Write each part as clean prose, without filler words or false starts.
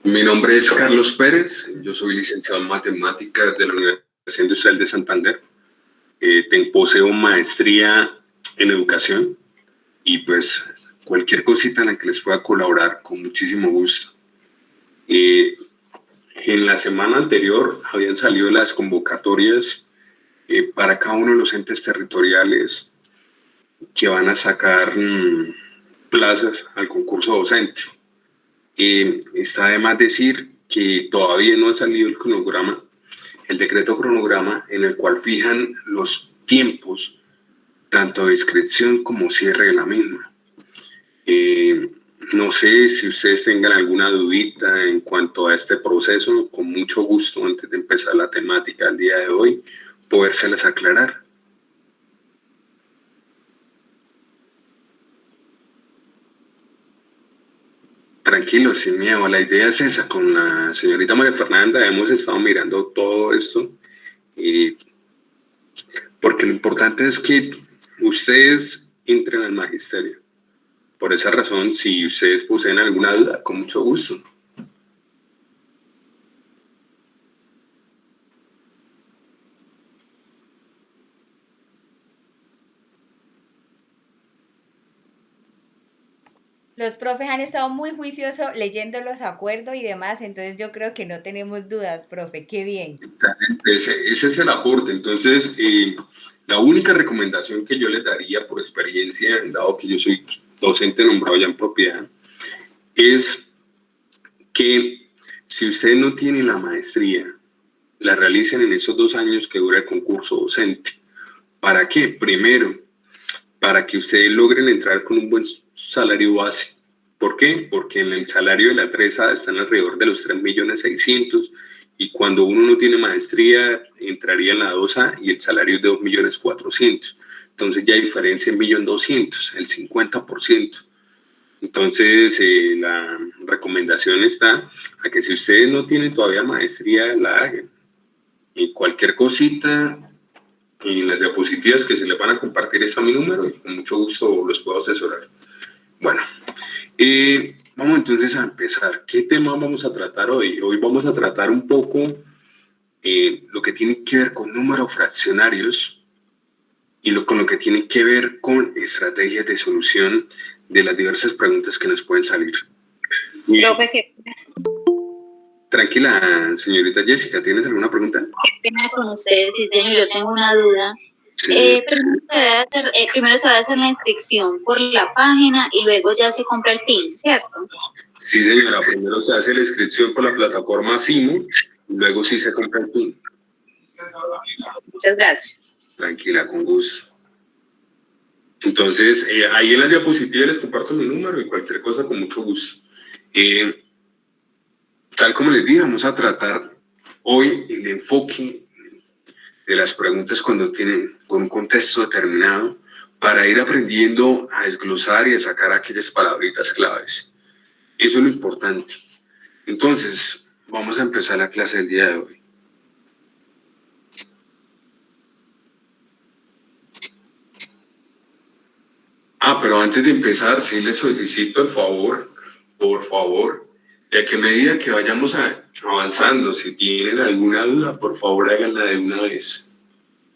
Mi nombre es Carlos Pérez, yo soy licenciado en matemáticas de la Universidad Industrial de Santander. Poseo maestría en educación y pues cualquier cosita en la que les pueda colaborar con muchísimo gusto. En la semana anterior habían salido las convocatorias para cada uno de los entes territoriales que van a sacar plazas al concurso docente. Está de más decir que todavía no ha salido el decreto cronograma en el cual fijan los tiempos tanto de inscripción como cierre de la misma. No sé si ustedes tengan alguna dudita en cuanto a este proceso, con mucho gusto antes de empezar la temática del día de hoy, podérselas aclarar. Tranquilo, sin miedo. La idea es esa. Con la señorita María Fernanda hemos estado mirando todo esto porque lo importante es que ustedes entren al magisterio. Por esa razón, si ustedes poseen alguna duda, con mucho gusto. Los profes han estado muy juiciosos leyendo los acuerdos y demás, entonces yo creo que no tenemos dudas, profe, qué bien. Ese es el aporte. Entonces, la única recomendación que yo les daría por experiencia, dado que yo soy docente nombrado ya en propiedad, es que si ustedes no tienen la maestría, la realicen en esos 2 años que dura el concurso docente. ¿Para qué? Primero, para que ustedes logren entrar con un buen salario base. ¿Por qué? Porque en el salario de la 3A están alrededor de los 3.600.000 y cuando uno no tiene maestría entraría en la 2A y el salario es de 2.400.000. Entonces ya hay diferencia en 1.200.000, el 50%. Entonces la recomendación está a que si ustedes no tienen todavía maestría, la hagan. Y cualquier cosita, en las diapositivas que se les van a compartir está mi número y con mucho gusto los puedo asesorar. Bueno, vamos entonces a empezar. ¿Qué tema vamos a tratar hoy? Hoy vamos a tratar un poco lo que tiene que ver con números fraccionarios y con lo que tiene que ver con estrategias de solución de las diversas preguntas que nos pueden salir. Profe, ¿qué? Tranquila, señorita Jessica, ¿tienes alguna pregunta? ¿Qué pena con ustedes? Sí, señor, yo tengo una duda. Sí. Primero se va a hacer la inscripción por la página y luego ya se compra el PIN, ¿cierto? Sí, señora, primero se hace la inscripción por la plataforma SIMO y luego sí se compra el PIN. Muchas gracias. Tranquila, con gusto. Entonces, ahí en la diapositiva les comparto mi número y cualquier cosa con mucho gusto. Tal como les dije, vamos a tratar hoy el enfoque de las preguntas cuando tienen con un contexto determinado para ir aprendiendo a desglosar y a sacar aquellas palabritas claves. Eso es lo importante. Entonces, vamos a empezar la clase del día de hoy. Pero antes de empezar, sí les solicito el favor, por favor, de que a medida que vayamos avanzando, si tienen alguna duda, por favor háganla de una vez.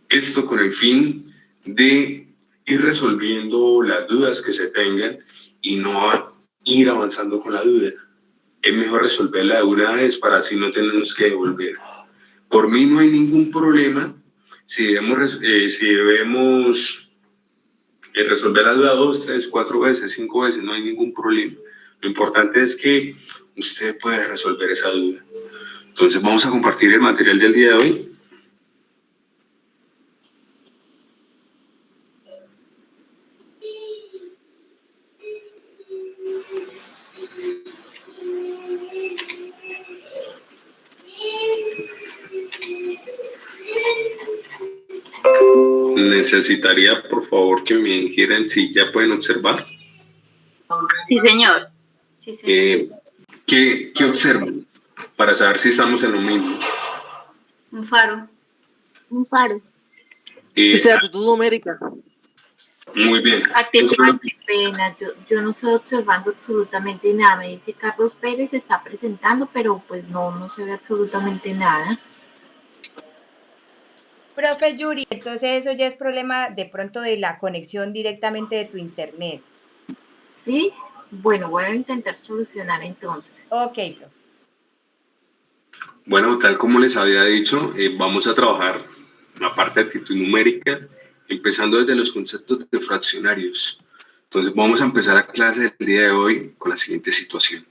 Esto con el fin de ir resolviendo las dudas que se tengan y no ir avanzando con la duda. Es mejor resolverla de una vez para así no tenernos que devolver. Por mí no hay ningún problema si debemos resolver la duda 2, 3, 4 veces, 5 veces, no hay ningún problema. Lo importante es que usted pueda resolver esa duda. Entonces vamos a compartir el material del día de hoy. Necesitaría, por favor, que me dijeran si ya pueden observar. Sí, señor. Sí, señor. ¿Qué observan? Para saber si estamos en lo mismo. Un faro. Un faro. Esa actitud numérica. Muy bien. Activando, qué pena, yo no estoy observando absolutamente nada. Me dice Carlos Pérez se está presentando, pero pues no se ve absolutamente nada. Profe Yuri, entonces eso ya es problema de pronto de la conexión directamente de tu internet. Sí, bueno, voy a intentar solucionar entonces. Ok, profe. Bueno, tal como les había dicho, vamos a trabajar la parte de actitud numérica, empezando desde los conceptos de fraccionarios. Entonces vamos a empezar la clase del día de hoy con la siguiente situación.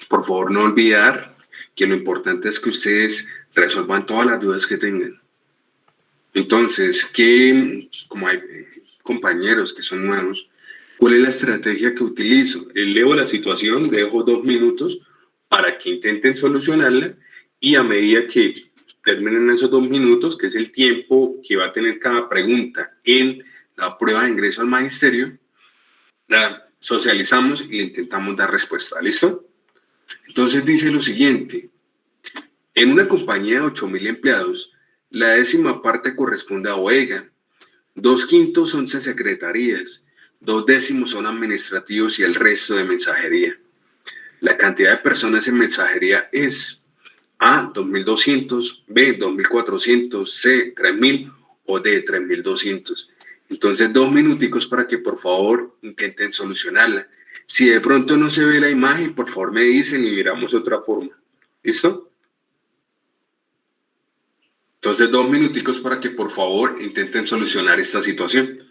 Por favor, no olvidar que lo importante es que ustedes resuelvan todas las dudas que tengan. Entonces, como hay compañeros que son nuevos, ¿cuál es la estrategia que utilizo? Leo la situación, dejo 2 minutos para que intenten solucionarla y a medida que terminen esos 2 minutos, que es el tiempo que va a tener cada pregunta en la prueba de ingreso al magisterio, la socializamos y le intentamos dar respuesta. ¿Listo? Entonces dice lo siguiente: en una compañía de 8.000 empleados, la décima parte corresponde a bodega, 2/5 son secretarías, 2/10 son administrativos y el resto de mensajería. La cantidad de personas en mensajería es A, 2.200, B, 2.400, C, 3.000 o D, 3.200. Entonces, 2 minuticos para que por favor intenten solucionarla. Si de pronto no se ve la imagen, por favor me dicen y miramos otra forma. ¿Listo? Entonces, 2 minuticos para que por favor intenten solucionar esta situación.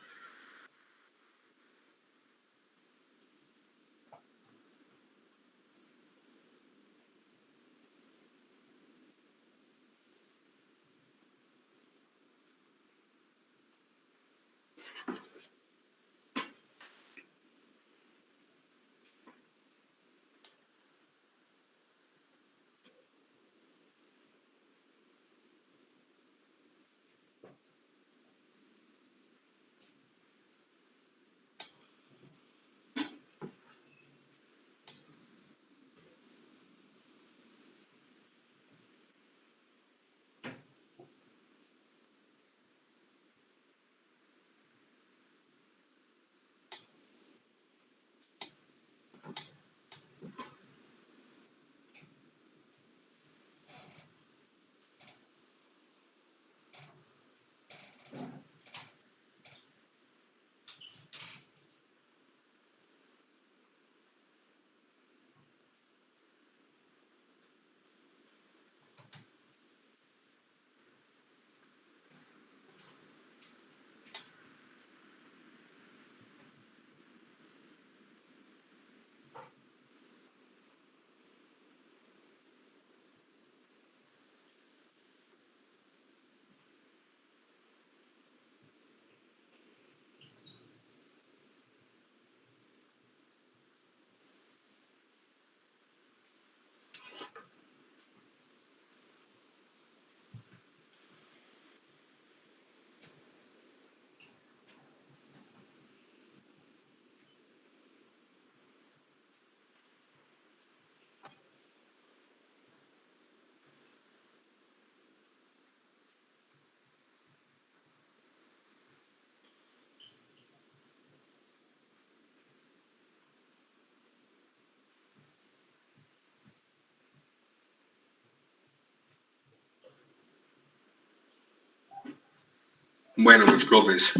Bueno, mis profes,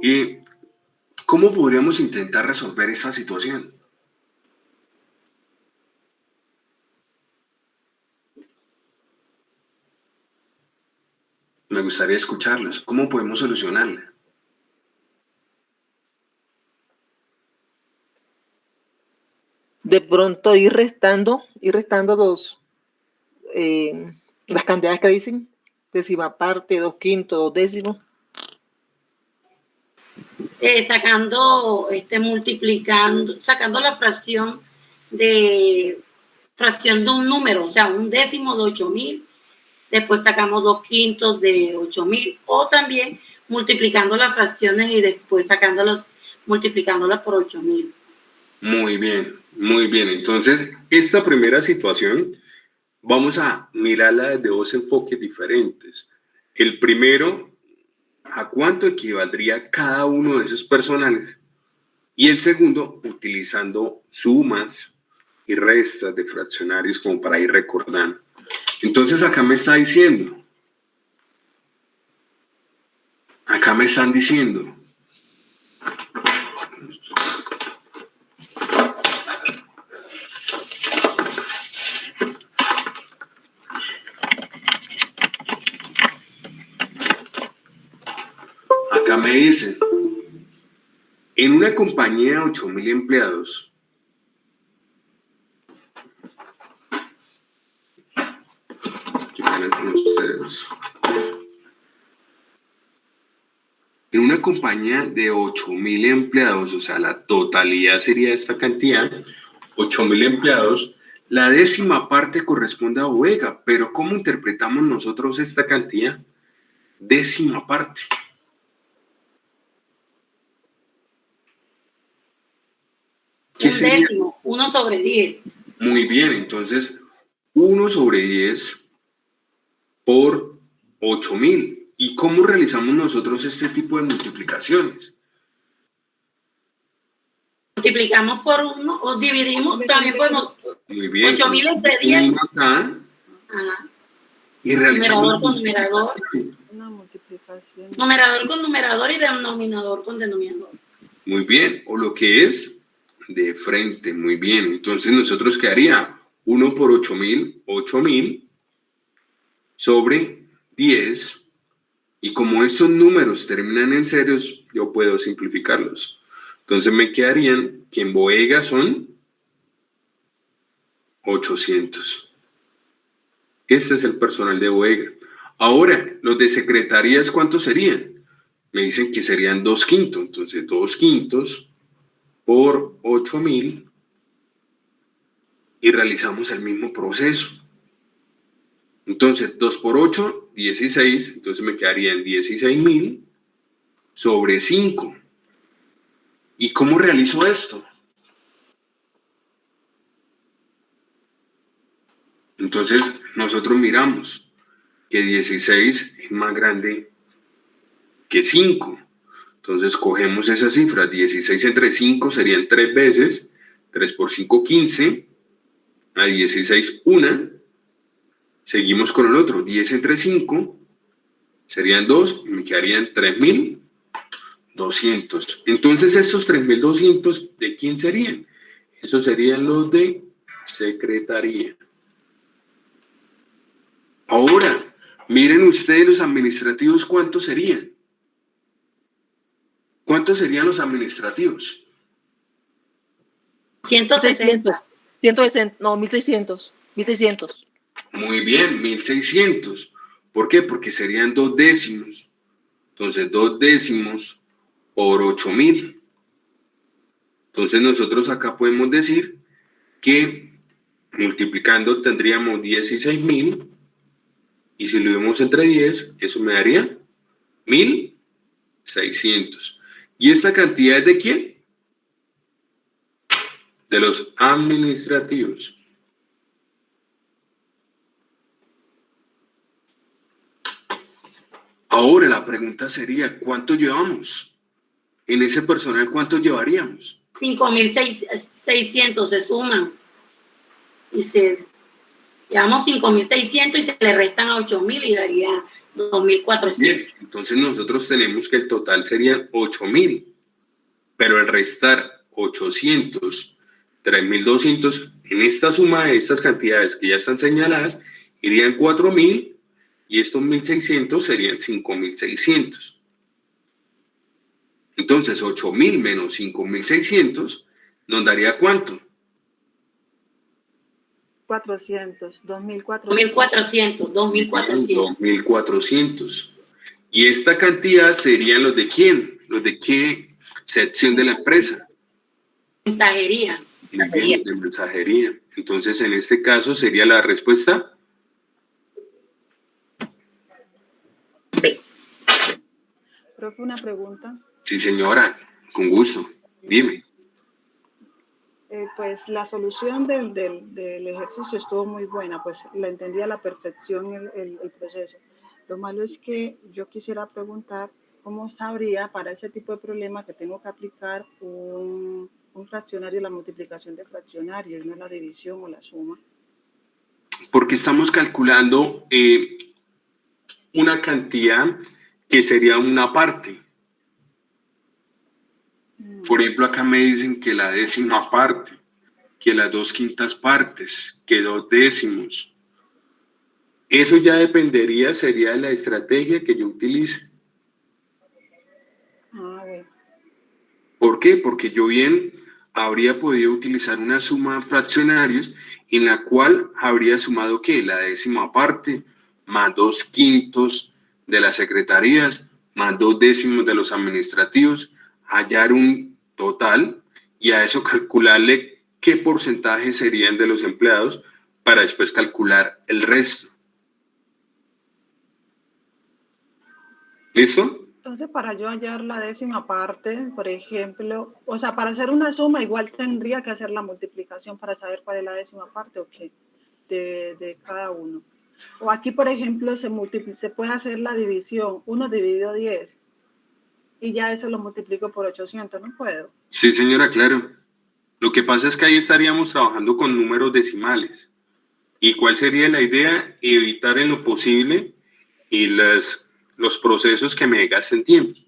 ¿y cómo podríamos intentar resolver esta situación? Me gustaría escucharlos. ¿Cómo podemos solucionarla? De pronto ir restando las cantidades que dicen, décima parte, 2/5, 2/10. Multiplicando, sacando la fracción de un número, o sea, 1/10 de 8.000, después sacamos 2/5 de 8.000, o también multiplicando las fracciones y después multiplicándolas por 8.000. Muy bien, muy bien. Entonces, esta primera situación vamos a mirarla desde 2 enfoques diferentes. El primero, a cuánto equivaldría cada uno de esos personales. Y el segundo, utilizando sumas y restas de fraccionarios como para ir recordando. Entonces acá me está diciendo, acá me están diciendo, acá me dicen, en una compañía de 8.000 empleados, ¿qué pasa con ustedes? En una compañía de 8.000 empleados, o sea, la totalidad sería esta cantidad, 8.000 empleados, la décima parte corresponde a bodega, pero ¿cómo interpretamos nosotros esta cantidad? Décima parte. ¿Qué Un décimo, 1 sobre 10. Muy bien, entonces 1 sobre 10 por 8.000. ¿Y cómo realizamos nosotros este tipo de multiplicaciones? Multiplicamos por 1 o dividimos, también podemos. Muy bien. 8.000 entre 10. Acá, Ajá. y realizamos Numerador con numerador. Una multiplicación. Numerador con numerador y denominador con denominador. Muy bien, o lo que es de frente, muy bien. Entonces nosotros quedaría 1 por 8.000, 8.000 sobre 10. Y como estos números terminan en ceros, yo puedo simplificarlos. Entonces me quedarían que en bodega son 800. Este es el personal de bodega. Ahora, los de secretarías, ¿cuántos serían? Me dicen que serían 2/5. Entonces, 2/5 por 8.000 y realizamos el mismo proceso. Entonces, 2 por 8, 16. Entonces me quedarían 16.000 sobre 5. ¿Y cómo realizo esto? Entonces, nosotros miramos que 16 es más grande que 5. Entonces, cogemos esa cifra. 16 entre 5 serían 3 veces. 3 por 5, 15. A 16, 1. Seguimos con el otro. 10 entre 5 serían 2. Y me quedarían 3.200. Entonces, estos 3.200, ¿de quién serían? Estos serían los de secretaría. Ahora, miren ustedes los administrativos, ¿cuántos serían? ¿Cuántos serían los administrativos? 160. 160, no, 1.600. 1.600. Muy bien, 1.600. ¿Por qué? Porque serían 2 décimos. Entonces, 2 décimos por 8.000. Entonces, nosotros acá podemos decir que multiplicando tendríamos 16.000. Y si lo vemos entre 10, eso me daría 1.600. ¿Y esta cantidad es de quién? De los administrativos. Ahora la pregunta sería, ¿cuánto llevamos? En ese personal, ¿cuánto llevaríamos? 5.600 se suman. Y llevamos 5.600 y se le restan a 8.000 y daría 2.400. Bien, entonces nosotros tenemos que el total serían 8.000, pero al restar 800, 3.200, en esta suma de estas cantidades que ya están señaladas, irían 4.000 y estos 1.600 serían 5.600. Entonces 8.000 menos 5.600 nos daría ¿cuánto? 400, 2.400. 2.400, 2.400. 2.400. Y esta cantidad serían los de quién, los de qué sección de la empresa. Mensajería. De mensajería. Entonces, en este caso sería la respuesta. B. Profe, una pregunta. Sí, señora, con gusto. Dime. Pues la solución del ejercicio estuvo muy buena, pues la entendí a la perfección el proceso. Lo malo es que yo quisiera preguntar cómo sabría para ese tipo de problema que tengo que aplicar un fraccionario, la multiplicación de fraccionarios, no la división o la suma. Porque estamos calculando una cantidad que sería una parte. Por ejemplo, acá me dicen que la décima parte, que las 2/5 partes, que 2 décimos. Eso ya dependería, sería de la estrategia que yo utilice. Bueno. ¿Por qué? Porque yo bien habría podido utilizar una suma de fraccionarios en la cual habría sumado ¿qué? La décima parte, más 2/5 de las secretarías, más 2 décimos de los administrativos, hallar un total y a eso calcularle qué porcentaje serían de los empleados para después calcular el resto. ¿Listo? Entonces, para yo hallar la décima parte, por ejemplo, o sea, para hacer una suma igual tendría que hacer la multiplicación para saber cuál es la décima parte o qué de cada uno. O aquí, por ejemplo, se puede hacer la división, 1 dividido 10, y ya eso lo multiplico por 800, ¿no puedo? Sí, señora, claro. Lo que pasa es que ahí estaríamos trabajando con números decimales. ¿Y cuál sería la idea? Evitar en lo posible y los procesos que me gasten tiempo.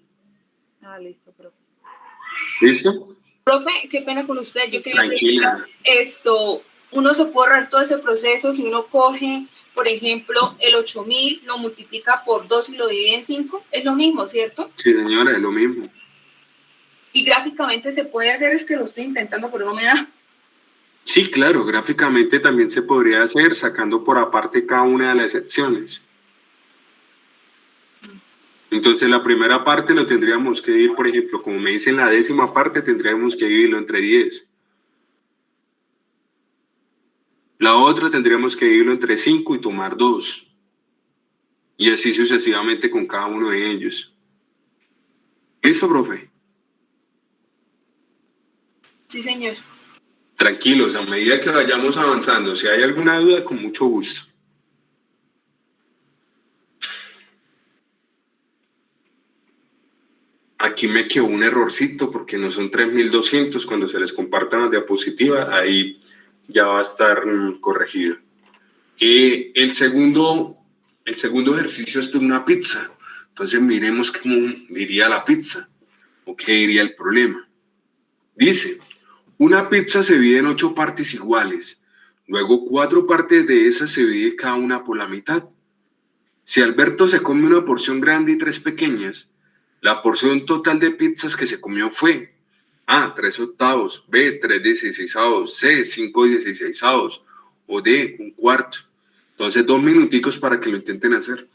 Listo, profe. ¿Listo? Profe, qué pena con usted. Yo quería Tranquila. preguntar esto. Uno se puede ahorrar todo ese proceso si uno coge, por ejemplo, el 8.000, lo multiplica por 2 y lo divide en 5. Es lo mismo, ¿cierto? Sí, señora, es lo mismo. Y gráficamente se puede hacer, es que lo estoy intentando, pero no me da. Sí, claro, gráficamente también se podría hacer sacando por aparte cada una de las secciones. Entonces la primera parte lo tendríamos que dividir, por ejemplo, como me dicen la décima parte, tendríamos que dividirlo entre 10. La otra tendríamos que dividirlo entre 5 y tomar 2. Y así sucesivamente con cada uno de ellos. ¿Listo, profe? Sí, señor. Tranquilos, a medida que vayamos avanzando, si hay alguna duda, con mucho gusto. Aquí me quedó un errorcito porque no son 3.200. Cuando se les compartan las diapositivas, ahí ya va a estar corregido. El segundo ejercicio es de una pizza. Entonces miremos cómo diría la pizza o qué diría el problema. Dice, una pizza se divide en 8 partes iguales. Luego 4 partes de esas se divide cada una por la mitad. Si Alberto se come una porción grande y 3 pequeñas, la porción total de pizzas que se comió fue A, 3/8, B, 3/16, C, 5/16 o D, 1/4. Entonces 2 minuticos para que lo intenten hacer.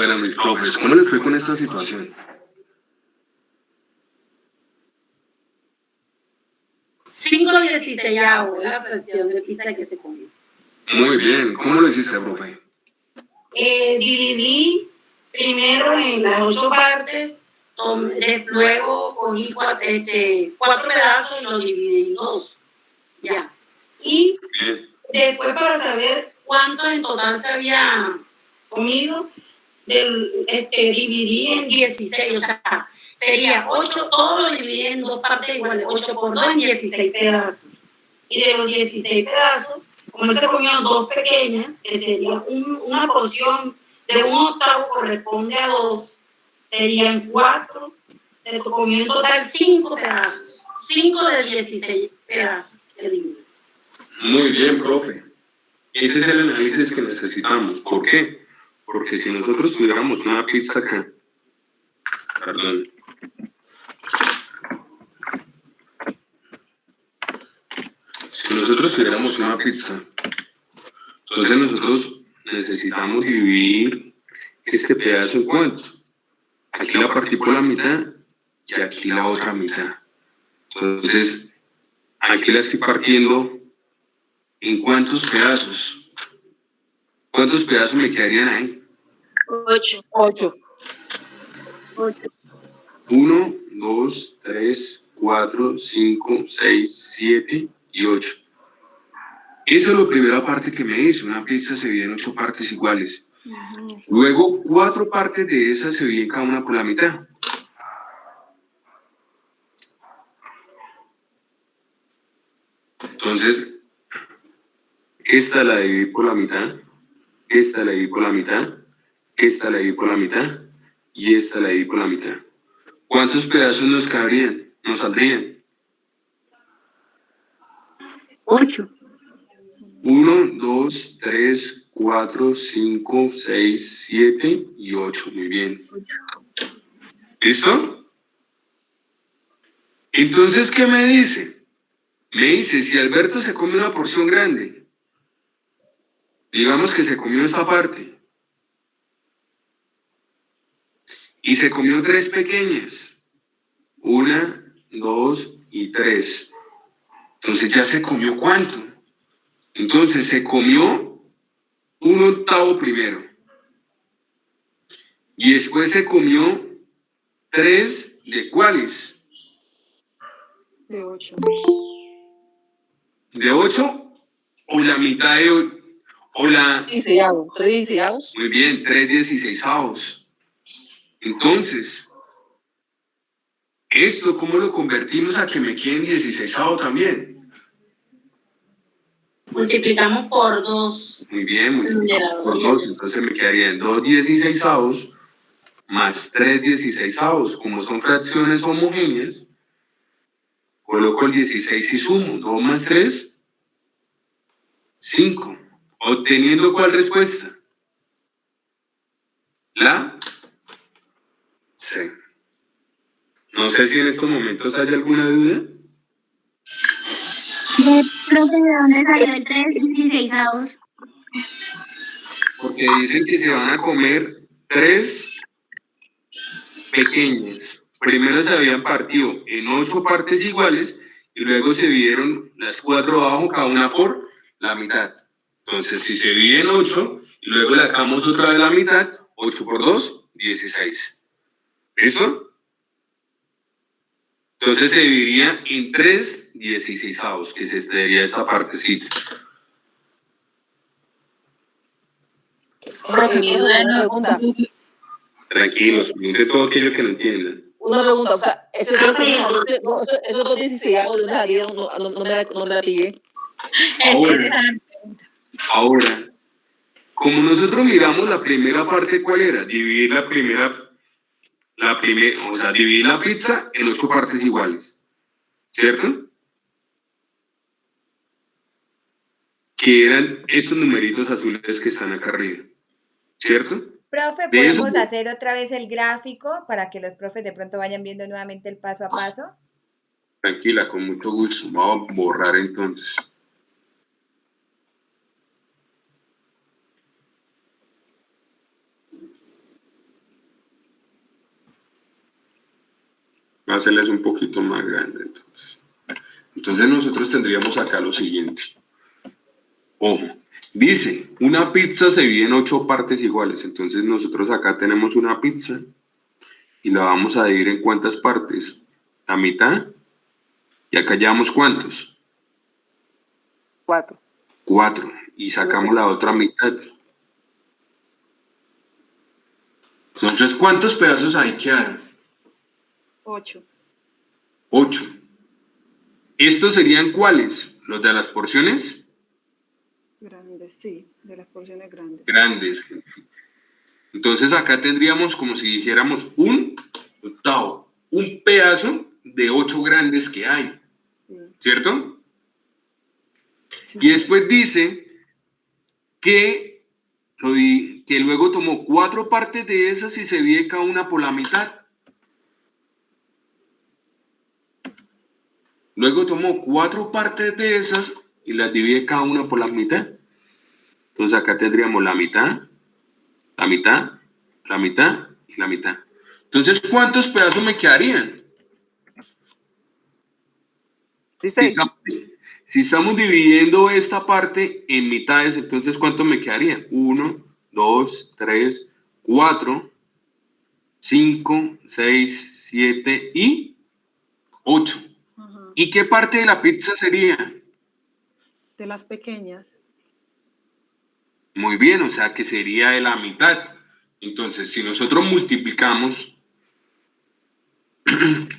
ver a mis profes, ¿cómo les fue con esta situación? 5/16 la fracción de pizza que se comió. Muy bien, ¿cómo lo hiciste, profe? Dividí primero en las 8 partes, luego cogí 4 pedazos y los dividí en 2. Ya. Y Bien. después, para saber cuánto en total se había comido, dividí en 16, o sea, sería 8, todo lo dividí en 2 partes iguales, 8 por 2 en 16 pedazos. Y de los 16 pedazos, como se comieron 2 pequeñas, que sería una porción de 1/8 corresponde a 2, serían 4, se comió en total 5 pedazos, 5 de 16 pedazos que dividí. Muy bien, profe. Ese es el análisis que necesitamos. ¿Por qué? Porque si nosotros tuviéramos una pizza acá, perdón, si nosotros tuviéramos una pizza, entonces nosotros necesitamos dividir este pedazo en cuánto. Aquí la partí por la mitad y aquí la otra mitad. Entonces, aquí la estoy partiendo en cuántos pedazos. ¿Cuántos pedazos me quedarían ahí? 8. 1, 2, 3, 4, 5, 6, 7 y 8. Esa es la primera parte que me hizo. Una pizza se divide en 8 partes iguales. Luego, 4 partes de esas se dividen cada una por la mitad. Entonces, esta la dividí por la mitad, esta la dividí por la mitad, esta la dividí por la mitad y esta la dividí por la mitad. ¿Cuántos pedazos nos cabrían? ¿Nos saldrían? 8. 1, 2, 3, 4, 5, 6, 7 y 8. Muy bien. ¿Listo? Entonces, ¿qué me dice? Me dice, si Alberto se come una porción grande, digamos que se comió esta parte, y se comió 3 pequeñas, 1, 2 y 3. Entonces, ¿ya se comió cuánto? Entonces, se comió 1/8 primero. Y después se comió 3 de cuáles? De 8. ¿De 8? ¿O la mitad de 8? ¿O la...? 3 Muy bien, 3/16. Entonces, ¿esto cómo lo convertimos a que me queden 16 también? Multiplicamos por 2. Muy bien, multiplicamos por 2, entonces me quedarían 2/16 más 3/16. Como son fracciones homogéneas, coloco el 16 y sumo. 2 más 3, 5. Obteniendo ¿cuál respuesta? La C. No sé si en estos momentos hay alguna duda. Profe, ¿de dónde salió el 3/16? Porque dicen que se van a comer 3 pequeñas. Primero se habían partido en 8 partes iguales y luego se dividieron las 4 abajo, cada una por la mitad. Entonces, si se divide en 8 y luego le sacamos otra vez la mitad, 8 por 2, 16. ¿Listo? Entonces se dividiría en 3/16, que se extraería esta partecita. Profe, una pregunta. Tranquilos, pregunte todo aquello que no entiendan. Una pregunta, o sea, esos 2/16, ¿de dónde salieron? No me la pillé. Ahora, como nosotros miramos la primera parte, ¿cuál era? Dividir dividir la pizza en 8 partes iguales, ¿cierto? Que eran estos numeritos azules que están acá arriba, ¿cierto? Profe, ¿podemos hacer otra vez el gráfico para que los profes de pronto vayan viendo nuevamente el paso a paso? Tranquila, con mucho gusto. Vamos a borrar entonces. Va a hacerles un poquito más grande, entonces. Entonces nosotros tendríamos acá lo siguiente. Ojo, dice, una pizza se divide en 8 partes iguales. Entonces nosotros acá tenemos una pizza y la vamos a dividir en ¿cuántas partes? La mitad. Y acá llevamos ¿cuántos? 4. 4. Y sacamos la otra mitad. Entonces, ¿cuántos pedazos ahí quedaron? 8. 8. ¿Estos serían cuáles? ¿Los de las porciones? Grandes, sí, de las porciones grandes. Grandes. Entonces acá tendríamos como si dijéramos un octavo, un pedazo de 8 grandes que hay, Sí. ¿cierto? Sí. Y después dice que, que luego tomó 4 partes de esas y se divide cada una por la mitad. Luego tomó 4 partes de esas y las divide cada una por la mitad. Entonces acá tendríamos la mitad, la mitad, la mitad y la mitad. Entonces, ¿cuántos pedazos me quedarían? 16. Si estamos dividiendo esta parte en mitades, entonces ¿cuántos me quedarían? 1, 2, 3, 4, 5, 6, 7 y 8. Ajá. ¿Y qué parte de la pizza sería? De las pequeñas. Muy bien, o sea que sería de la mitad. Entonces, si nosotros multiplicamos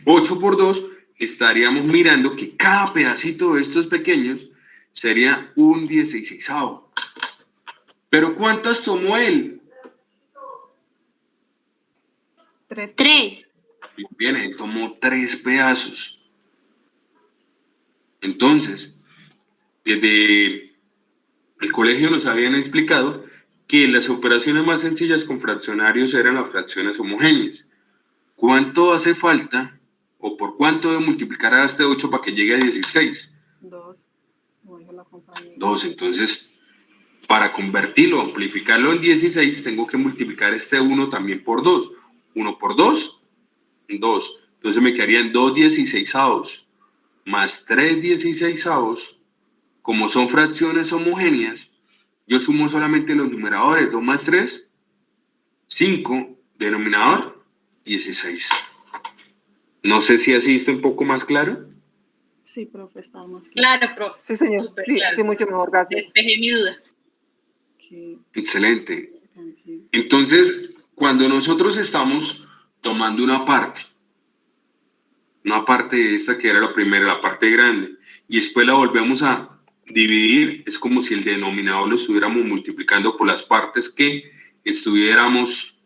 8 por 2, estaríamos mirando que cada pedacito de estos pequeños sería un 16avo. ¿Pero cuántas tomó él? 3. 3. Muy bien, él tomó 3 pedazos. Entonces, desde el colegio nos habían explicado que las operaciones más sencillas con fraccionarios eran las fracciones homogéneas. ¿Cuánto hace falta o por cuánto debo multiplicar a este 8 para que llegue a 16? 2. Como dijo la compañera. 2. Entonces, para convertirlo, amplificarlo en 16, tengo que multiplicar este 1 también por 2. 1 por 2, 2. Entonces me quedarían 2 16avos más 3 16avos. Como son fracciones homogéneas, yo sumo solamente los numeradores. 2 más 3, 5. Denominador, 16. No sé si así está un poco más claro. Sí, profe, está más Claro, profe. Sí, señor. Súper Sí, claro. sí, mucho mejor, gracias. Despejé mi duda. que Excelente. también. Entonces, cuando nosotros estamos tomando una parte de esta que era la primera, la parte grande, y después la volvemos a dividir, es como si el denominador lo estuviéramos multiplicando por las partes que estuviéramos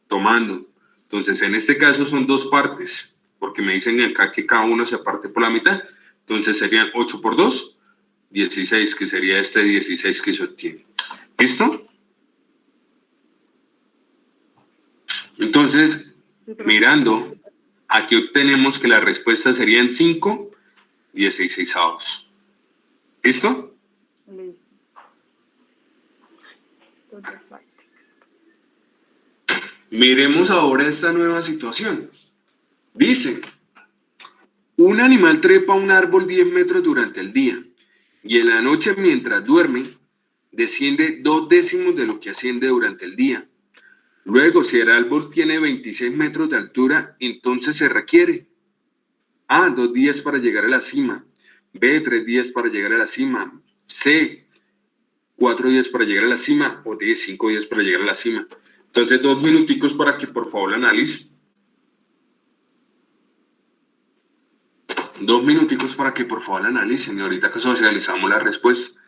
tomando. Entonces, en este caso son 2 partes, porque me dicen acá que cada uno se parte por la mitad. Entonces serían 8 por 2, 16, que sería este 16 que se obtiene. ¿Listo? Entonces, Sí, profe. mirando, aquí obtenemos que la respuesta serían 5 16avos. ¿Listo? Listo. Entonces, práctica. Miremos ahora esta nueva situación. Dice, un animal trepa un árbol 10 metros durante el día y en la noche mientras duerme desciende 2/10 de lo que asciende durante el día. Luego, si el árbol tiene 26 metros de altura, entonces se requiere A, 2 días para llegar a la cima, B, 3 días para llegar a la cima, C, 4 días para llegar a la cima o D, 5 días para llegar a la cima. Entonces, 2 minuticos para que por favor la analice. 2 minuticos para que por favor la analicen y ahorita que socializamos la respuesta.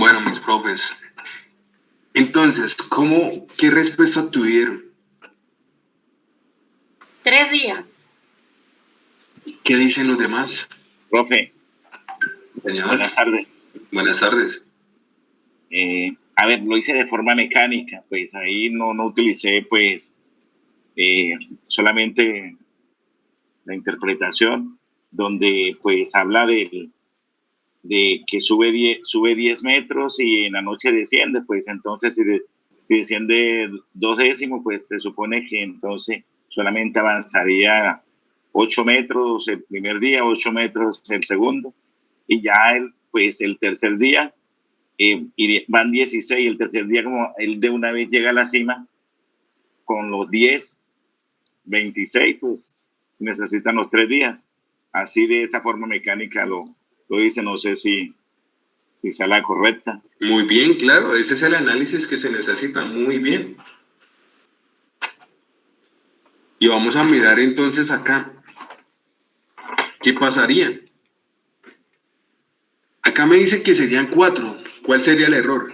Bueno, mis profes, entonces, ¿qué respuesta tuvieron? 3 días. ¿Qué dicen los demás? Profe, Señor, buenas tardes. buenas tardes. A ver, lo hice de forma mecánica, pues ahí no utilicé pues solamente la interpretación, donde pues habla de que sube 10 metros y en la noche desciende, pues entonces si desciende 2 décimos, pues se supone que entonces solamente avanzaría 8 metros el primer día, 8 metros el segundo, y ya pues el tercer día y van 16, el tercer día como él de una vez llega a la cima con los 10, 26, pues necesitan los 3 días. Así de esa forma mecánica lo dice, no sé si sea la correcta. Muy bien, claro, ese es el análisis que se necesita, muy bien. Y vamos a mirar entonces acá. ¿Qué pasaría? Acá me dice que serían 4. ¿Cuál sería el error?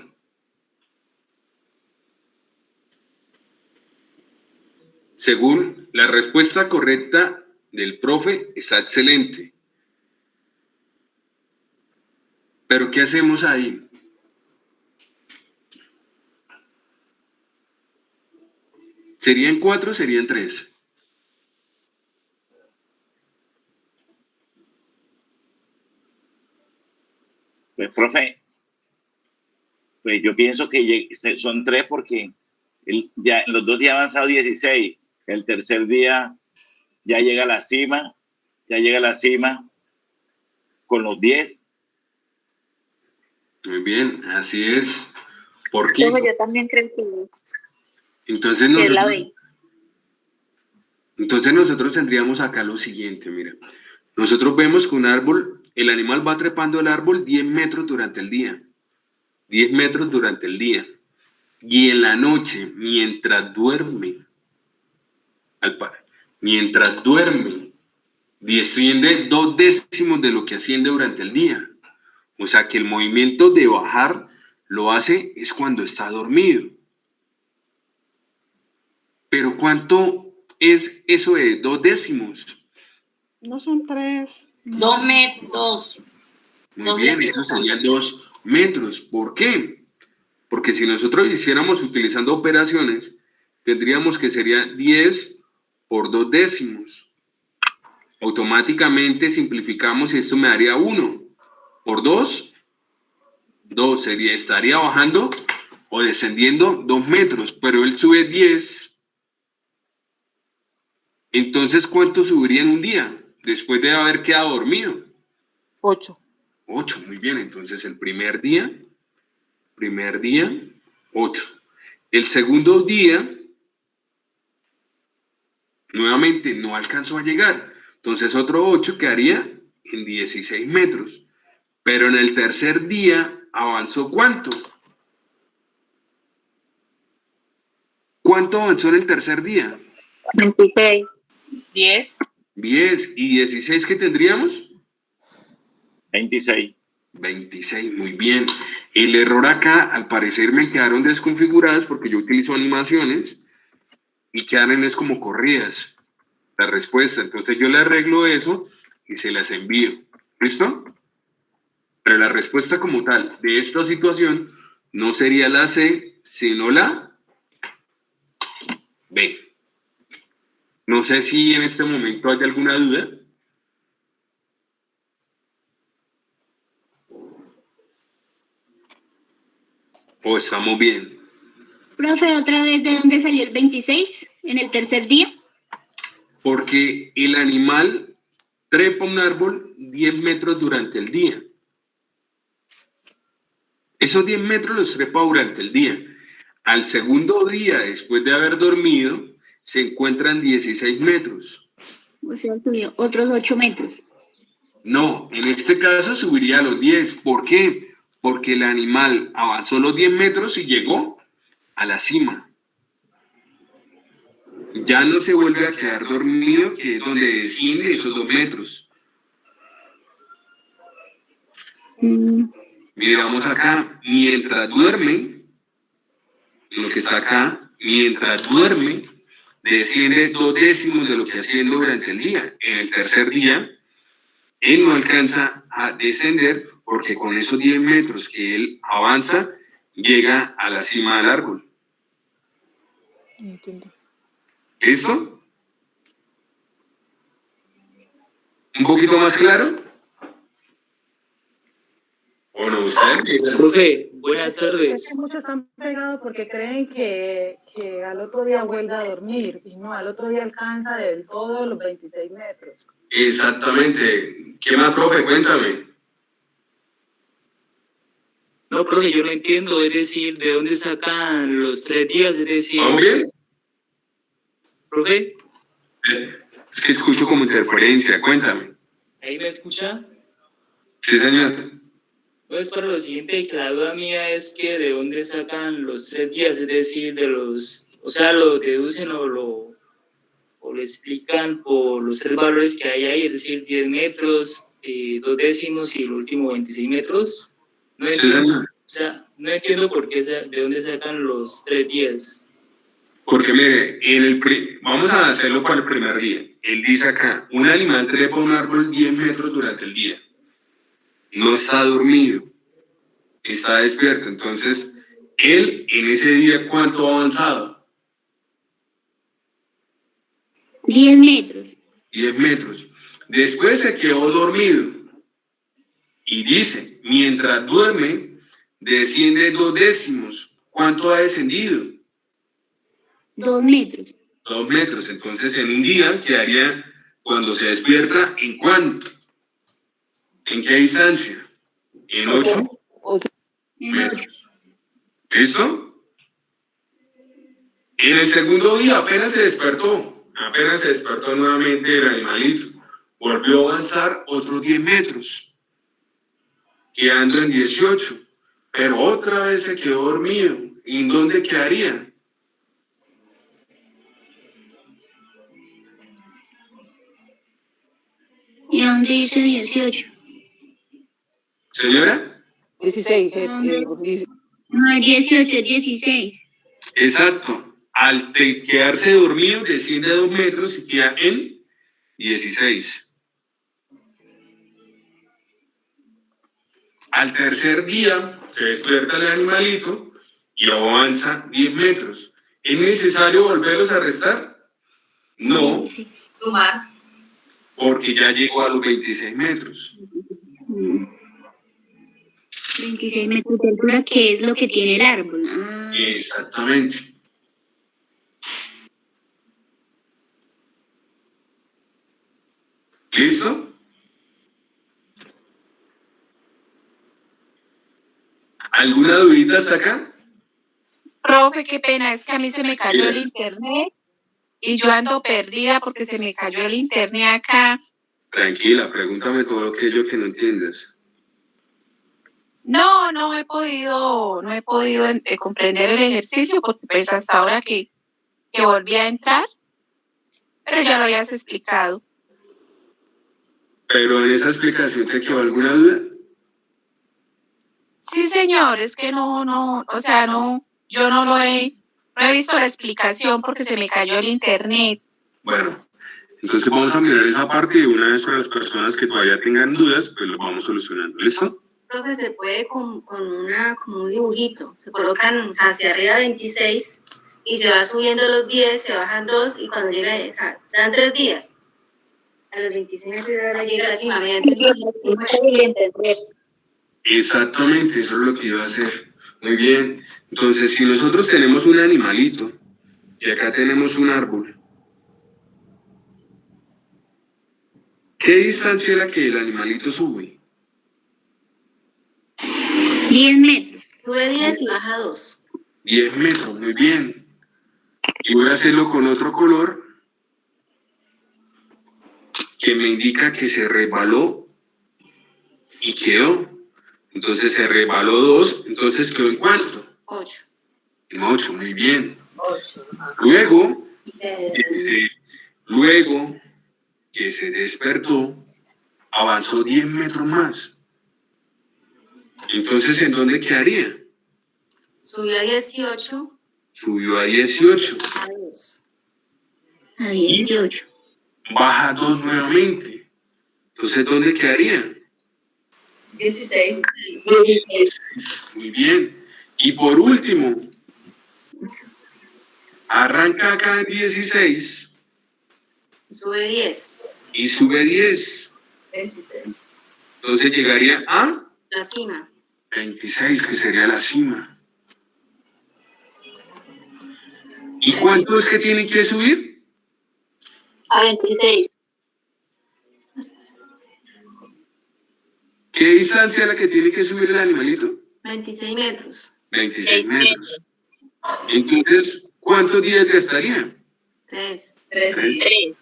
Según la respuesta correcta del profe, está excelente. Pero ¿qué hacemos ahí? ¿Serían 4 o serían 3? Pues, profe, pues yo pienso que son 3 porque ya en los 2 días ha avanzado 16, el tercer día ya llega a la cima, con los 10. Muy bien, así es. ¿Por qué? Yo también creo que es. Entonces Que es la B. nosotros tendríamos acá lo siguiente, mira. Nosotros vemos que un árbol, el animal va trepando el árbol 10 metros durante el día. 10 metros durante el día. Y en la noche, mientras duerme, desciende 2 décimos de lo que asciende durante el día. O sea que el movimiento de bajar lo hace es cuando está dormido. Pero ¿cuánto es eso de 2 décimos? No son 3. 2 metros. Muy bien, eso serían 2 metros. ¿Por qué? Porque si nosotros hiciéramos utilizando operaciones, tendríamos que sería 10 por 2 décimos. Automáticamente simplificamos y esto me daría 1 por 2. 2 estaría bajando o descendiendo 2 metros, pero él sube 10. Entonces, ¿cuánto subiría en un día después de haber quedado dormido? 8. 8, muy bien. Entonces, el primer día, 8. El segundo día, nuevamente no alcanzó a llegar. Entonces, otro 8 quedaría en 16 metros. Pero en el tercer día, ¿avanzó cuánto? ¿Cuánto avanzó en el tercer día? 26. 10. 10 y 16, ¿qué tendríamos? 26. 26, muy bien. El error acá, al parecer, me quedaron desconfiguradas porque yo utilizo animaciones y quedan es como corridas la respuesta. Entonces yo le arreglo eso y se las envío. ¿Listo? Pero la respuesta como tal de esta situación no sería la C, sino la B. No sé si en este momento hay alguna duda. ¿O estamos bien? Profe, otra vez, ¿de dónde salió el 26 en el tercer día? Porque el animal trepa un árbol 10 metros durante el día. Esos 10 metros los trepa durante el día. Al segundo día, después de haber dormido, se encuentran 16 metros. O sea, subió otros 8 metros. No, en este caso subiría a los 10. ¿Por qué? Porque el animal avanzó los 10 metros y llegó a la cima. Ya no se vuelve a quedar dormido, que es donde desciende esos 2 metros. Miramos acá, mientras duerme, lo que está acá, mientras duerme, desciende 2/10 de lo que haciendo durante el día. En el tercer día, él no alcanza a descender porque con esos 10 metros que él avanza, llega a la cima del árbol. ¿Listo? ¿Un poquito más claro? ¿O no? ¿Usted? Profe, buenas tardes. Es que muchos están pegados porque creen que al otro día vuelve a dormir y no, al otro día alcanza del todo los 26 metros. Exactamente. ¿Qué más, profe? Cuéntame. No, profe, yo no entiendo, es decir, ¿de dónde sacan los 3 días? Es decir, ¿Vamos bien? profe, Es que escucho como interferencia. Cuéntame. ¿ahí me escucha? Sí, señor. Pues para lo siguiente, que la duda mía es que ¿de dónde sacan los 3 días? Es decir, de los, o sea, lo deducen o lo explican por los 3 valores que hay ahí, es decir, 10 metros, 2/10 y el último 26 metros. No Sí, entiendo, señor. o sea, no entiendo por qué, de dónde sacan los 3 días. Porque mire, vamos a hacerlo para el primer día. Él dice acá, un animal trepa un árbol 10 metros durante el día. No está dormido, está despierto. Entonces, él en ese día, ¿cuánto ha avanzado? 10 metros. 10 metros. Después se quedó dormido. Y dice, mientras duerme, desciende 2/10. ¿Cuánto ha descendido? 2 metros. 2 metros. Entonces, en un día quedaría, cuando se despierta, ¿en cuánto? ¿En qué distancia? En 8 metros. ¿Listo? En el segundo día apenas se despertó nuevamente el animalito. Volvió a avanzar otros 10 metros, quedando en 18. Pero otra vez se quedó dormido. ¿Y en dónde quedaría? ¿Y dónde dice 18? ¿Señora? 16, No, 18, 16. Exacto. Al quedarse dormido, desciende 2 metros y queda en 16. Al tercer día, se despierta el animalito y avanza 10 metros. ¿Es necesario volverlos a restar? No, Sumar. porque ya llegó a los 26 metros. 26 metros de altura, que es lo que tiene el árbol. Ah. Exactamente. ¿Listo? ¿Alguna dudita hasta acá? Profe, qué pena, es que a mí se me cayó el internet y yo ando perdida porque se me cayó el internet acá. Tranquila, pregúntame todo aquello que no entiendes. No he podido comprender el ejercicio porque pues hasta ahora que volví a entrar, pero ya lo habías explicado. ¿Pero en esa explicación te quedó alguna duda? Sí, señor, es que yo no he visto la explicación porque se me cayó el internet. Bueno, entonces vamos a mirar esa parte y una vez para las personas que todavía tengan dudas, pues lo vamos solucionando. ¿Listo? Profe, se puede como un dibujito. Se colocan hacia arriba 26 y se va subiendo los 10, se bajan 2 y cuando llega, dan 3 días. A los 26 metros llega a la cima. Exactamente, eso es lo que iba a hacer. Muy bien. Entonces, si nosotros tenemos un animalito y acá tenemos un árbol, ¿qué distancia es la que el animalito sube? 10 metros. Sube 10 y baja 2. 10 metros, muy bien. Y voy a hacerlo con otro color que me indica que se resbaló y quedó. Entonces se resbaló 2, entonces quedó en cuánto? 8. En 8, muy bien. 8. Luego que se despertó, avanzó 10 metros más. Entonces, ¿en dónde quedaría? Subió a 18. Subió a 18. A 2. A 18. Baja 2 nuevamente. Entonces, ¿dónde quedaría? 16. Muy bien. Y por último, arranca acá en 16 Sube 10. y sube 10. 26. Entonces llegaría a La cima. 26, que sería la cima. ¿Y cuánto es que tienen que subir? A 26. ¿Qué distancia es la que tiene que subir el animalito? 26 metros. 26 metros. Entonces, ¿cuántos días gastaría? 3. 3. 3.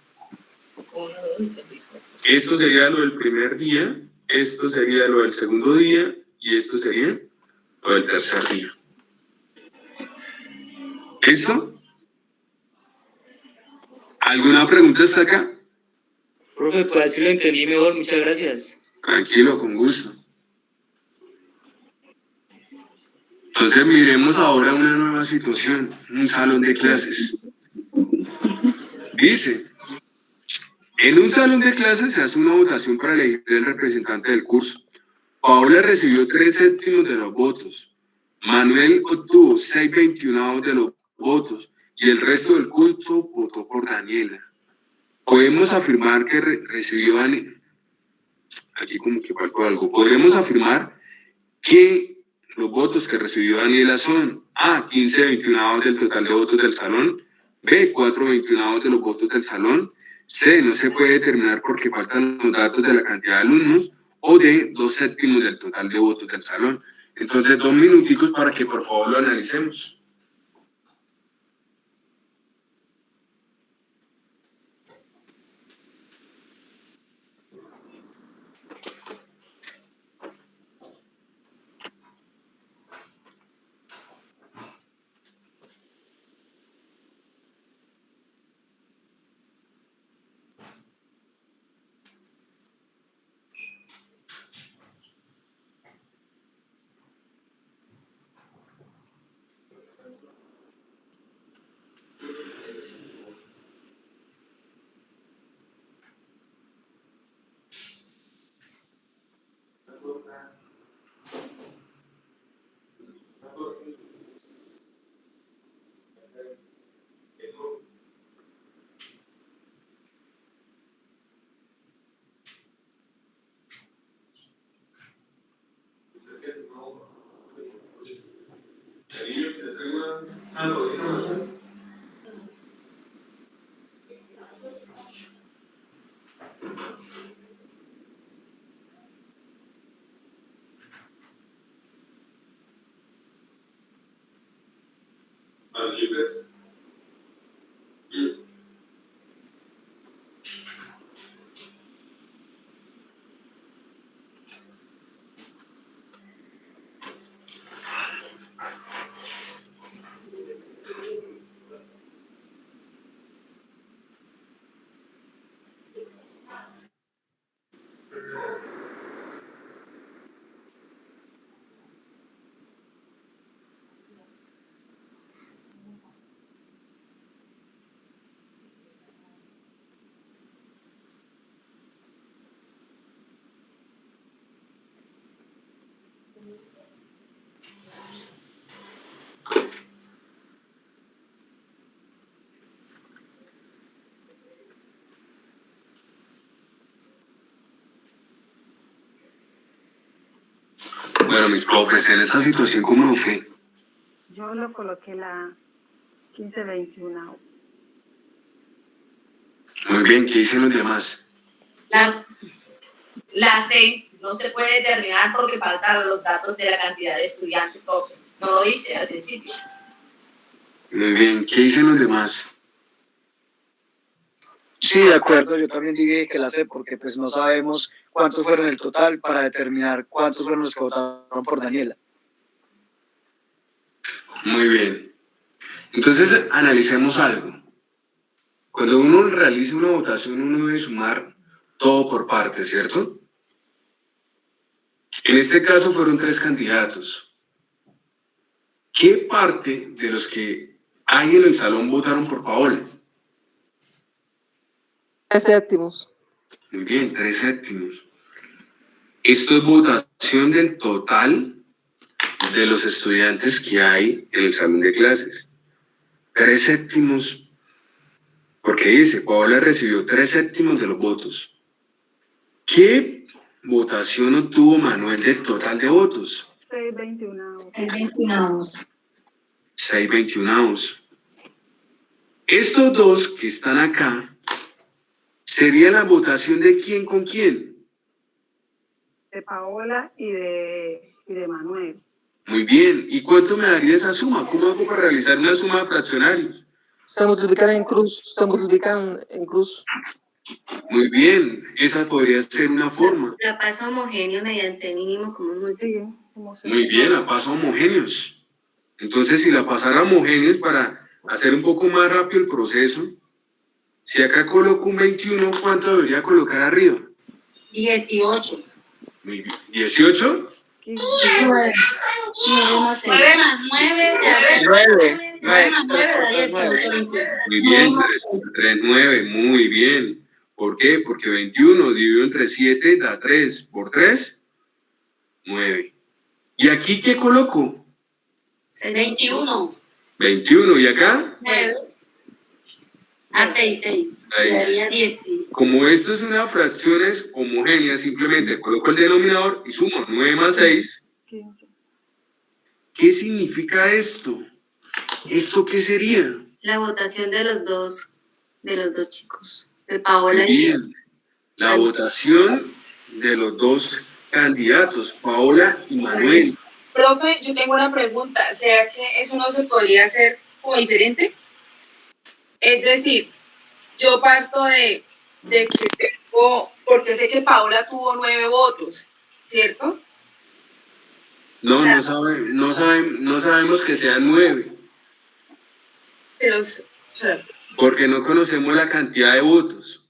Esto sería lo del primer día, esto sería lo del segundo día y esto sería lo del tercer día. ¿Listo? ¿Alguna pregunta hasta acá? Profe, pues así lo entendí mejor, muchas gracias. Tranquilo, con gusto. Entonces miremos ahora una nueva situación, un salón de clases. Dice, en un salón de clases se hace una votación para elegir el representante del curso. Paola recibió 3/7 de los votos. Manuel obtuvo 6/21 de los votos y el resto del curso votó por Daniela. Podemos afirmar que recibió aquí como que faltó algo. Podremos afirmar que los votos que recibió Daniela son A, 15/21 del total de votos del salón, B, 4/21 de los votos del salón, C, no se puede determinar porque faltan los datos de la cantidad de alumnos, o D, 2/7 del total de votos del salón. Entonces, 2 minuticos para que por favor lo analicemos. Bueno, mis profes, en esta situación, ¿cómo lo fue? Yo lo coloqué la 15/21. Muy bien, ¿qué dicen los demás? La C no se puede determinar porque faltan los datos de la cantidad de estudiantes, profe. No lo dice al principio. Muy bien, ¿qué dicen los demás? Sí, de acuerdo, yo también dije que la sé porque pues no sabemos cuántos fueron el total para determinar cuántos fueron los que votaron por Daniela. Muy bien. Entonces, analicemos algo. Cuando uno realiza una votación, uno debe sumar todo por partes, ¿cierto? En este caso fueron 3 candidatos. ¿Qué parte de los que hay en el salón votaron por Paola? 3 séptimos. Muy bien, 3 séptimos. Esto es votación del total de los estudiantes que hay en el salón de clases. 3 séptimos, porque dice, Paola recibió 3 séptimos de los votos. ¿Qué votación obtuvo Manuel del total de votos? 6/21. 6/21. Estos dos que están acá, ¿sería la votación de quién con quién? De Paola y de Manuel. Muy bien. ¿Y cuánto me daría esa suma? ¿Cómo hago para realizar una suma de fraccionarios? Se multiplican en cruz. Muy bien. Esa podría ser una forma. La pasa homogéneo mediante mínimo común múltiplo. Muy bien, la paso a homogéneos. Entonces, si la pasara a homogéneos para hacer un poco más rápido el proceso, si acá coloco un 21, ¿cuánto debería colocar arriba? 18. Muy bien. ¿18? 9 más 6. 9 más 9. 9 más 9 da 18. Muy bien, 3, 9, muy bien. ¿Por qué? Porque 21 dividido entre 7 da 3. ¿Por 3? 9. ¿Y aquí qué coloco? 21. 21. ¿Y acá? 9. A 6. Daría 10. Como esto es una fracciones homogéneas, simplemente coloco el denominador y sumo 9 más 6. ¿Qué significa esto? ¿Esto qué sería? La votación de los dos chicos, de Paola Muy bien. La votación de los dos candidatos, Paola y Manuel. Profe, yo tengo una pregunta. ¿Será que eso no se podría hacer como diferente? Es decir, yo parto de que tengo, porque sé que Paola tuvo 9 votos, ¿cierto? No, no sabemos que sean 9. Pero, Porque no conocemos la cantidad de votos.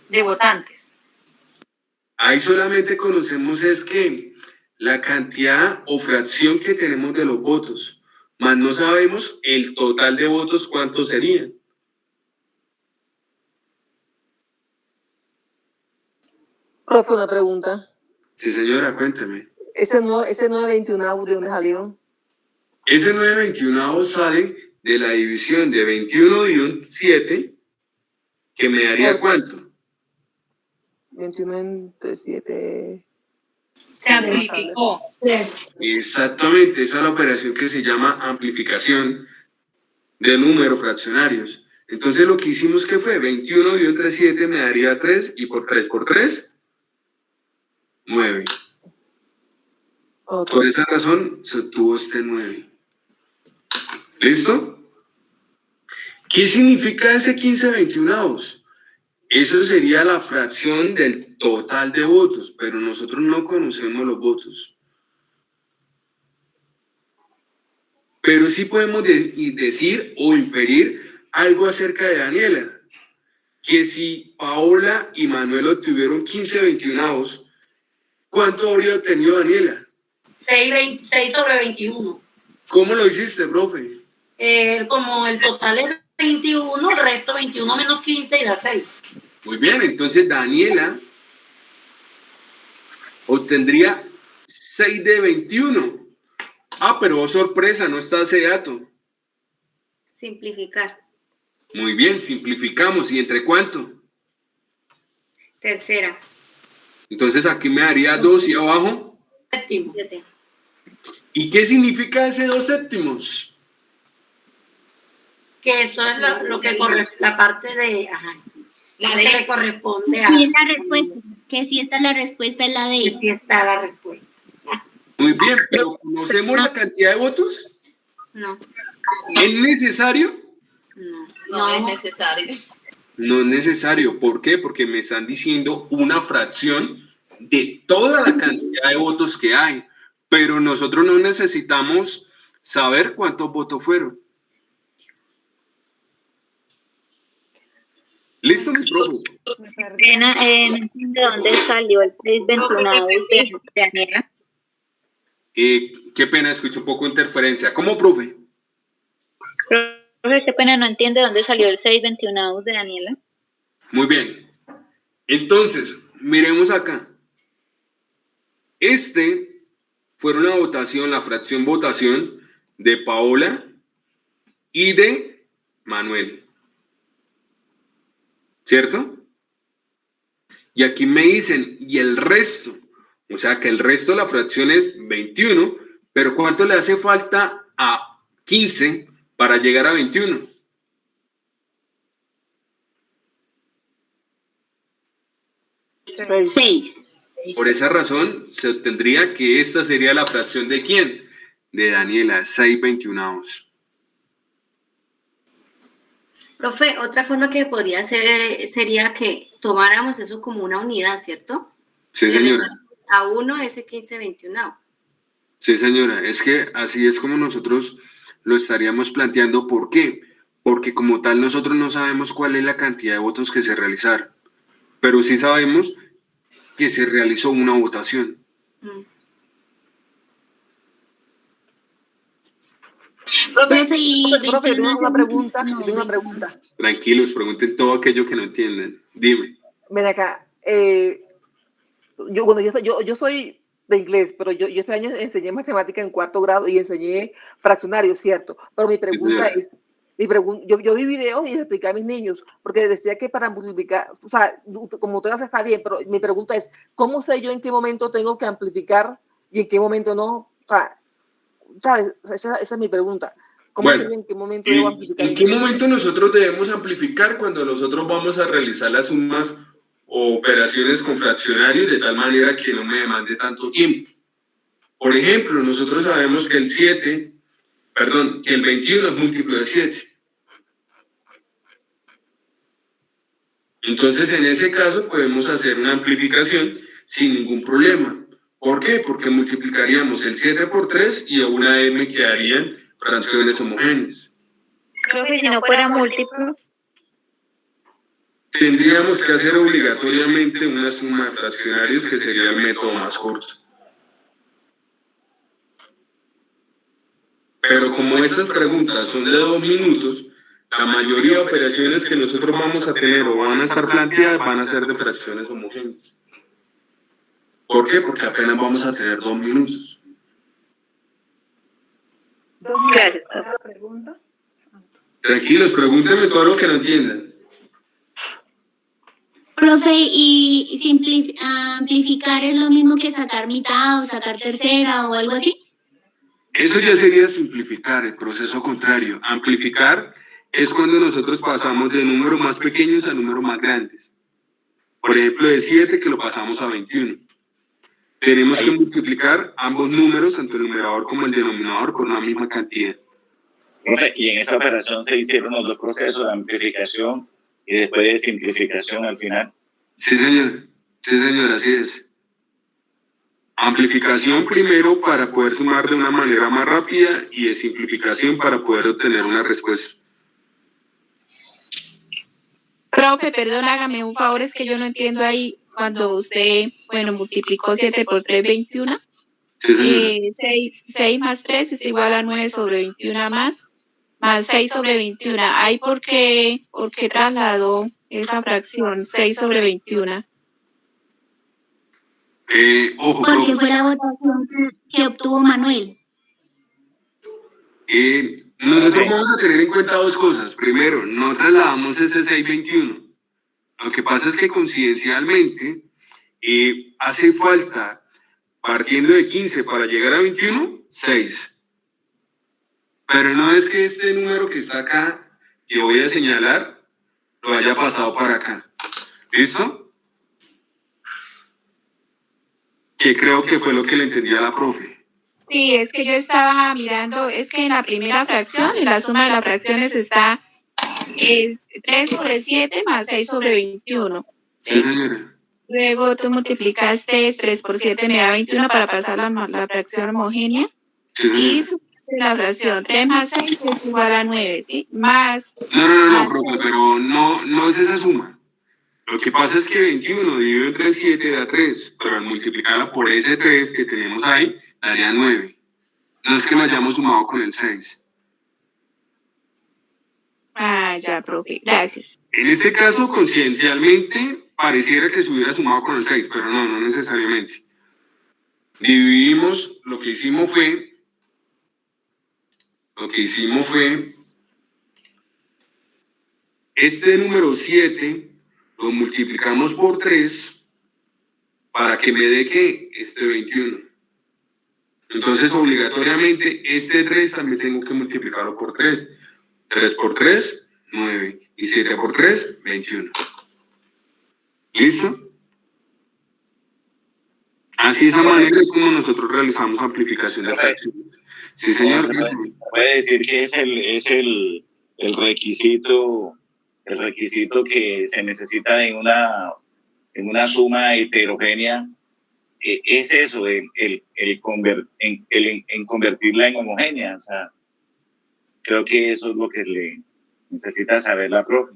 de votantes. Ahí solamente conocemos es que la cantidad o fracción que tenemos de los votos, más no sabemos el total de votos cuántos serían. Profe, una pregunta. Sí, señora, cuéntame. Ese 9/21, ¿de dónde salieron? Ese 9/21 sale de la división de 21 y un 7, que me daría ¿cuánto? 21 entre 7. Se amplificó. Exactamente, esa es la operación que se llama amplificación de números fraccionarios. Entonces lo que hicimos que fue 21 dividido entre 7 me daría 3 y por 3, 9. Por esa razón se obtuvo este 9. ¿Listo? ¿Qué significa ese 15/21? Eso sería la fracción del total de votos, pero nosotros no conocemos los votos. Pero sí podemos decir o inferir algo acerca de Daniela, que si Paola y Manuel obtuvieron 15/21, ¿cuánto habría obtenido Daniela? 6 sobre 21. ¿Cómo lo hiciste, profe? Como el total es 21, el resto 21 menos 15 y da 6. Muy bien, entonces Daniela obtendría 6 de 21. Ah, pero oh, sorpresa, no está ese dato. Simplificar. Muy bien, simplificamos. ¿Y entre cuánto? Tercera. Entonces aquí me daría 2 y abajo. Séptimo. ¿Y qué significa ese 2 séptimos? Que eso es lo que corresponde, la parte de... Ajá, sí. La que D. le corresponde a... Sí, es la respuesta. Que si está la respuesta es la D. Que sí está la respuesta. Muy bien, pero ¿conocemos la cantidad de votos? No. ¿Es necesario? No es necesario. No es necesario. ¿Por qué? Porque me están diciendo una fracción de toda la cantidad de votos que hay. Pero nosotros no necesitamos saber cuántos votos fueron. ¿Listo, mis profes? No entiendo de dónde salió el 621 de Daniela. Qué pena, escucho un poco de interferencia. ¿Cómo, profe? Profe, qué pena, no entiendo de dónde salió el 621 de Daniela. Muy bien. Entonces, miremos acá. Fue una votación, la fracción votación de Paola y de Manuel. ¿Cierto? Y aquí me dicen, y el resto, o sea que el resto de la fracción es 21, pero ¿cuánto le hace falta a 15 para llegar a 21? Seis. Por esa razón, se obtendría que esta sería la fracción de ¿quién? De Daniela, 6/21. Profe, otra forma que podría ser sería que tomáramos eso como una unidad, ¿cierto? Sí, señora. A 1 ese 15/21. Sí, señora. Es que así es como nosotros lo estaríamos planteando. ¿Por qué? Porque como tal nosotros no sabemos cuál es la cantidad de votos que se realizaron, pero sí sabemos que se realizó una votación. Profe, tengo una pregunta. Tranquilos, pregunten todo aquello que no entienden. Dime. Ven acá. Yo soy de inglés, pero yo este año enseñé matemática en 4º grado y enseñé fraccionarios, ¿cierto? Pero mi pregunta es, yo vi videos y les expliqué a mis niños, porque decía que para multiplicar, o sea, como todas está bien, pero mi pregunta es, ¿cómo sé yo en qué momento tengo que amplificar y en qué momento no? O sea, ¿sabes? Esa es mi pregunta. ¿Cómo sé yo en qué momento debo amplificar? ¿En qué momento nosotros debemos amplificar? Cuando nosotros vamos a realizar las sumas o operaciones con fraccionarios de tal manera que no me demande tanto tiempo. Por ejemplo, nosotros sabemos que el 21 es múltiplo de 7. Entonces, en ese caso, podemos hacer una amplificación sin ningún problema. ¿Por qué? Porque multiplicaríamos el 7 por 3 y a una m quedarían fracciones homogéneas. Creo que si no fuera múltiplo. Tendríamos que hacer obligatoriamente una suma de fraccionarios, que sería el método más corto. Pero como estas preguntas son de 2 minutos, la mayoría de operaciones que nosotros vamos a tener o van a estar planteadas van a ser de fracciones homogéneas. ¿Por qué? Porque apenas vamos a tener 2 minutos. Tranquilos, pregúntenme todo lo que no entiendan. Profe, ¿y amplificar es lo mismo que sacar mitad o sacar tercera o algo así? Eso ya sería simplificar, el proceso contrario. Amplificar es cuando nosotros pasamos de números más pequeños a números más grandes. Por ejemplo, de 7 que lo pasamos a 21. Tenemos que multiplicar ambos números, tanto el numerador como el denominador, por una misma cantidad. Y en esa operación se hicieron los dos procesos de amplificación y después de simplificación al final. Sí, señor. Sí, señor, así es. Amplificación primero para poder sumar de una manera más rápida y de simplificación para poder obtener una respuesta. Profe, perdón, hágame un favor, es que yo no entiendo ahí cuando usted, multiplicó 7 por 3, 21. Sí, 6 más 3 es igual a 9 sobre 21 más 6 sobre 21. ¿Ahí por qué trasladó esa fracción 6 sobre 21? Porque fue la votación que obtuvo Manuel. Nosotros vamos a tener en cuenta dos cosas. Primero, no trasladamos ese 6/21. Lo que pasa es que coincidencialmente hace falta, partiendo de 15 para llegar a 21, 6. Pero no es que este número que está acá, que voy a señalar, lo haya pasado para acá. ¿Listo? Que creo que fue lo que le entendí a la profe. Sí, es que yo estaba mirando, es que en la primera fracción, en la suma de las fracciones está 3 sobre 7 más 6 sobre 21. Sí, señora. Luego tú multiplicaste 3 por 7 me da 21 para pasar la fracción homogénea. Sí, y la fracción 3 más 6 es igual a 9, ¿sí? Más. No, profe, pero no es esa suma. Lo que pasa es que 21 dividido entre 7 da 3, pero al multiplicarla por ese 3 que tenemos ahí, daría 9. No es que lo hayamos sumado con el 6. Ah, ya, profe, gracias. En este caso, conciencialmente, pareciera que se hubiera sumado con el 6, pero no necesariamente. Dividimos, lo que hicimos fue, este número 7 lo multiplicamos por 3 para que me dé que este 21. Entonces, obligatoriamente, este 3 también tengo que multiplicarlo por 3. 3 por 3, 9. Y 7 por 3, 21. ¿Listo? Así de esa manera es como nosotros realizamos amplificación de fracciones. Sí, señor. Puede decir que es el requisito que se necesita en una suma heterogénea. Es eso, en convertirla en homogénea. O sea, creo que eso es lo que le necesita saber la profe.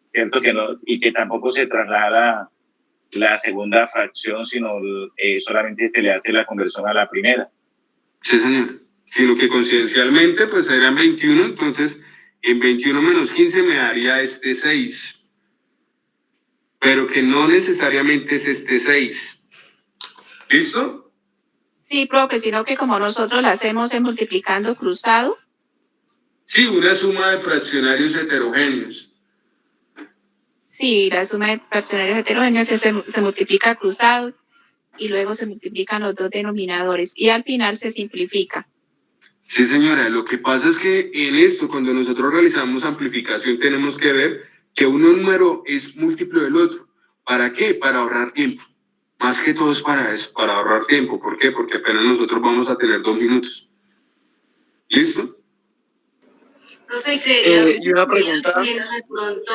Cierto que no, y que tampoco se traslada la segunda fracción, sino solamente se le hace la conversión a la primera. Sí, señor. Sino que coincidencialmente, pues eran 21, entonces en 21 menos 15 me daría este 6. Pero que no necesariamente es este 6. ¿Listo? Sí, profe, sino que como nosotros la hacemos en multiplicando cruzado. Sí, una suma de fraccionarios heterogéneos. Sí, la suma de fraccionarios heterogéneos se multiplica cruzado y luego se multiplican los dos denominadores y al final se simplifica. Sí, señora, lo que pasa es que en esto, cuando nosotros realizamos amplificación, tenemos que ver que un número es múltiplo del otro. ¿Para qué? Para ahorrar tiempo. Más que todo es para eso, para ahorrar tiempo. ¿Por qué? Porque apenas nosotros vamos a tener 2 minutos. ¿Listo? Profe, creería y una pregunta. que de pronto